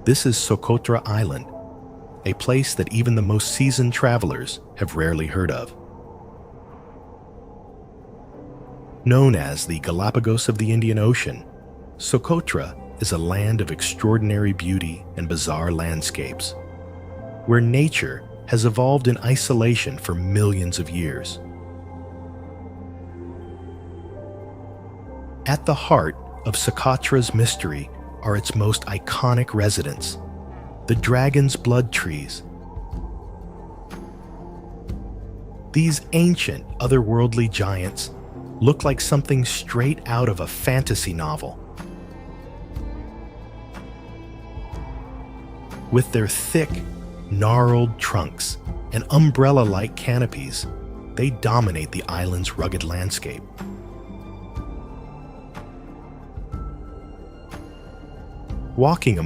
This is Socotra Island, a place that even the most seasoned travelers have rarely heard of. Known as the Galapagos of the Indian Ocean, Socotra is a land of extraordinary beauty and bizarre landscapes, where nature has evolved in isolation for millions of years. At the heart of Socotra's mystery are its most iconic residents, the dragon's blood trees. These ancient, otherworldly giants look like something straight out of a fantasy novel. With their thick, gnarled trunks and umbrella-like canopies, they dominate the island's rugged landscape. Walking